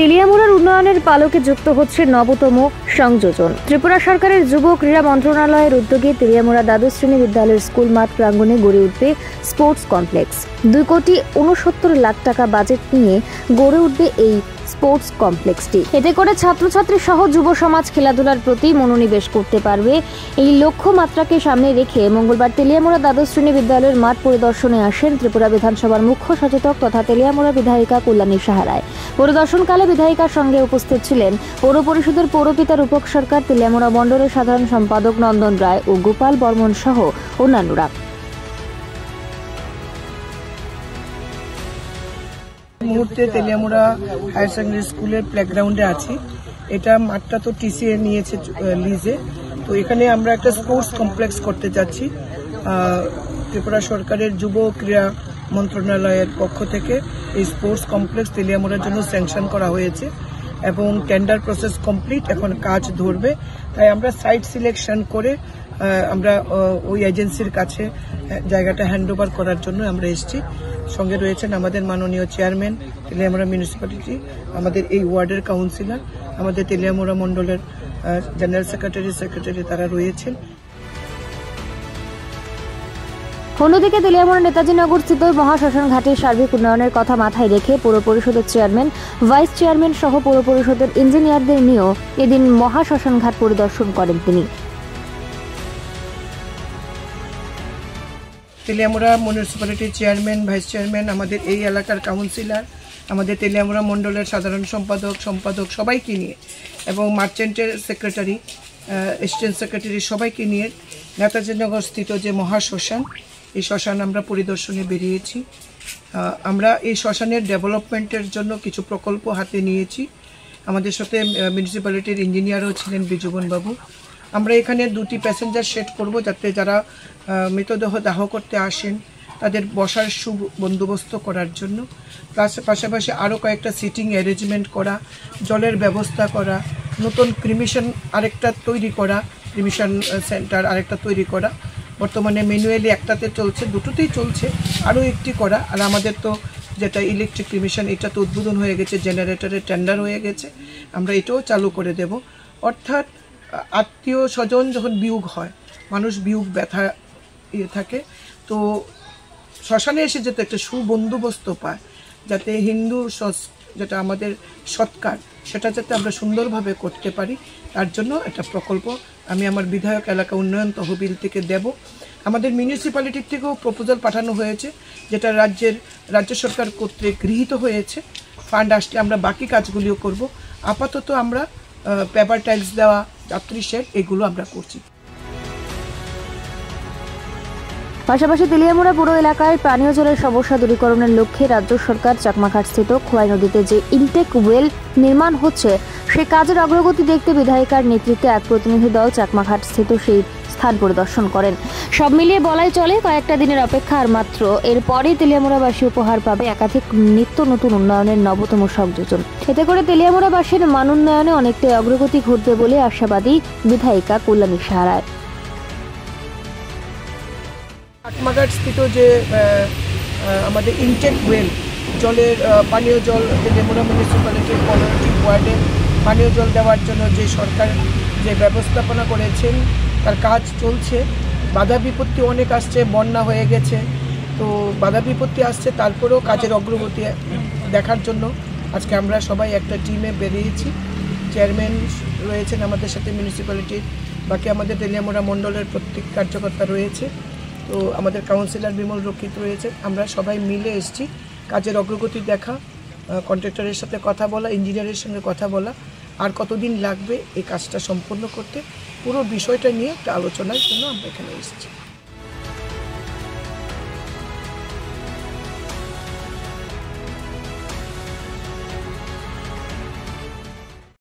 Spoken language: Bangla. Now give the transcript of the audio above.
তেলিয়ামুড়ার উন্নয়নের পালকে যুক্ত হচ্ছে নবতম সংযোজন। ত্রিপুরা সরকারের যুব ক্রীড়া মন্ত্রণালয়ের উদ্যোগে তেলিয়ামুড়া দ্বাদশ শ্রেণী বিদ্যালয়ের স্কুল মাঠ প্রাঙ্গণে গড়ে উঠবে স্পোর্টস কমপ্লেক্স। 2,69,00,000 টাকা বাজেট নিয়ে গড়ে উঠবে এই স্পোর্টস কমপ্লেক্সটি। এতে করে ছাত্রছাত্রী সহ যুব সমাজ খেলাধুলার প্রতি মনোনিবেশ করতে পারবে। এই লক্ষ্যমাত্রাকে সামনে রেখে মঙ্গলবার তেলিয়ামুড়া দ্বাদশ শ্রেণী বিদ্যালয়ের মাঠ পরিদর্শনে আসেন ত্রিপুরা বিধানসভার মুখ্য সচেতক তথা তেলিয়ামুড়া বিধায়িকা কল্যাণী সাহা রায়। পরিদর্শনকালে বিধায়িকার সঙ্গে উপস্থিত ছিলেন পৌর পরিষদের পৌরপিতা রূপক সরকার, তেলিয়ামুড়া মণ্ডলের সাধারণ সম্পাদক নন্দন রায় ও গোপাল বর্মন সহ অন্যান্যরা। মুহূর্তে তেলিয়ামুড়া হায়ার সেকেন্ডারি স্কুলের প্লেগ্রাউন্ডে আছি। এটা মাঠটা তো টিসিএ নিয়েছে লিজে, তো এখানে আমরা একটা স্পোর্টস কমপ্লেক্স করতে যাচ্ছি। ত্রিপুরা সরকারের যুব ক্রীড়া মন্ত্রণালয়ের পক্ষ থেকে এই স্পোর্টস কমপ্লেক্স তেলিয়ামুড়ার জন্য স্যাংশন করা হয়েছে এবং টেন্ডার প্রসেস কমপ্লিট, এখন কাজ ধরবে। তাই আমরা সাইট সিলেকশন করে আমরা ওই এজেন্সির কাছে জায়গাটা হ্যান্ডওভার করার জন্য আমরা এসেছি। সঙ্গে রয়েছেন আমাদের মাননীয় চেয়ারম্যান তেলিয়ামুড়া মিউনিসিপ্যালিটি, আমাদের এই ওয়ার্ডের কাউন্সিলর, আমাদের তেলিয়ামুড়া মণ্ডলের জেনারেল সেক্রেটারি তারা রয়েছেন। অন্যদিকে তেলিয়ামুড়া নেতাজি নগর স্থিত মহাশ্মশান ঘাটের সার্বিক উন্নয়নের কথা মাথায় রেখে পৌর পরিষদের চেয়ারম্যান, ভাইস চেয়ারম্যান সহ পৌর পরিষদের ইঞ্জিনিয়ারদের নিয়েও এদিন মহাশ্মশান ঘাট পরিদর্শন করেন তিনি। তেলিয়ামুড়া মিউনিসিপ্যালিটির চেয়ারম্যান, ভাইস চেয়ারম্যান, আমাদের এই এলাকার কাউন্সিলর, আমাদের তেলিয়ামুড়া মণ্ডলের সাধারণ সম্পাদক সবাইকে নিয়ে এবং মার্চেন্টের সেক্রেটারি, অ্যাসিস্ট্যান্ট সেক্রেটারি সবাইকে নিয়ে নেতাজি নগর স্থিত যে মহাশ্মশান, এই শ্মশান আমরা পরিদর্শনে বেরিয়েছি। আমরা এই শ্মশানের ডেভেলপমেন্টের জন্য কিছু প্রকল্প হাতে নিয়েছি। আমাদের সাথে মিউনিসিপ্যালিটির ইঞ্জিনিয়ারও ছিলেন বিজুবনবাবু। আমরা এখানে 2টি প্যাসেঞ্জার শেড করব, যাতে যারা মৃতদেহ দাহ করতে আসেন তাদের বসার সুবন্দোবস্ত করার জন্য। পাশাপাশি আরও কয়েকটা সিটিং অ্যারেঞ্জমেন্ট করা, জলের ব্যবস্থা করা, নতুন ক্রিমিশন আরেকটা তৈরি করা, ক্রিমিশন সেন্টার আরেকটা তৈরি করা। বর্তমানে ম্যানুয়ালি একটাতে চলছে, দুটোতেই চলছে, আরও একটি করা। আর আমাদের তো যেটা ইলেকট্রিক ক্রিমিশন, এটা তো উদ্বোধন হয়ে গেছে, জেনারেটরের টেন্ডার হয়ে গেছে, আমরা এটাও চালু করে দেব। অর্থাৎ আত্মীয় স্বজন যখন বিয়োগ হয়, মানুষ বিয়োগ ব্যথা থাকে, তো শ্মশানে এসে যাতে একটা সুবন্দোবস্ত পায়, যাতে হিন্দু যেটা আমাদের সৎকার, সেটা যাতে আমরা সুন্দরভাবে করতে পারি, তার জন্য একটা প্রকল্প আমি আমার বিধায়ক এলাকা উন্নয়ন তহবিল থেকে দেব। আমাদের মিউনিসিপ্যালিটির থেকেও প্রপোজাল পাঠানো হয়েছে, যেটা রাজ্য সরকার কর্তৃক গৃহীত হয়েছে। ফান্ড আসলে আমরা বাকি কাজগুলিও করব। আপাতত আমরা পেপার টাইলস দেওয়া, যাত্রী শেড, এগুলো আমরা করছি। পাশাপাশি তেলিয়ামুড়া পুরো এলাকায় পানীয় জলের সমস্যা দূরীকরণের লক্ষ্যে রাজ্য সরকার চাকমাঘাট স্থিত খোয়াই নদীতে যে ইনটেক ওয়েল নির্মাণ হচ্ছে, সে কাজের অগ্রগতি দেখতে বিধায়িকার নেতৃত্বে এক প্রতিনিধি দল চাকমাঘাট স্থিত সেই স্থান পরিদর্শন করেন। সব মিলিয়ে বলাই চলে কয়েকটা দিনের অপেক্ষা আর মাত্র, এরপরেই তেলিয়ামুড়াবাসী উপহার পাবে একাধিক নিত্য নতুন উন্নয়নের নবতম সংযোজন। এতে করে তেলিয়ামুড়াবাসীর মান উন্নয়নে অনেকটাই অগ্রগতি ঘটবে বলে আশাবাদী বিধায়িকা কল্যাণী সাহা রায়। চাকমাঘাট স্থিত যে আমাদের ইনটেক ওয়েল, জলের পানীয় জল, তেলিয়ামুড়া মিউনিসিপ্যালিটির 15টি ওয়ার্ডে পানীয় জল দেওয়ার জন্য যে সরকার যে ব্যবস্থাপনা করেছেন, তার কাজ চলছে। বাধা বিপত্তি অনেক আসছে, বন্যা হয়ে গেছে, তো বাধা বিপত্তি আসছে, তারপরেও কাজের অগ্রগতি দেখার জন্য আজকে আমরা সবাই একটা টিমে বেরিয়েছি। চেয়ারম্যান রয়েছেন আমাদের সাথে মিউনিসিপ্যালিটির, বাকি আমাদের তেলিয়ামুড়া মণ্ডলের প্রত্যেক কার্যকর্তা রয়েছে, তো আমাদের কাউন্সিলর বিমল রক্ষিত রয়েছে। আমরা সবাই মিলে এসেছি কাজের অগ্রগতি দেখা, কন্ট্রাক্টরের সাথে কথা বলা, ইঞ্জিনিয়ারের সঙ্গে কথা বলা, আর কতদিন লাগবে এই কাজটা সম্পূর্ণ করতে, পুরো বিষয়টা নিয়ে একটা আলোচনার জন্য আমরা এখানে এসেছি।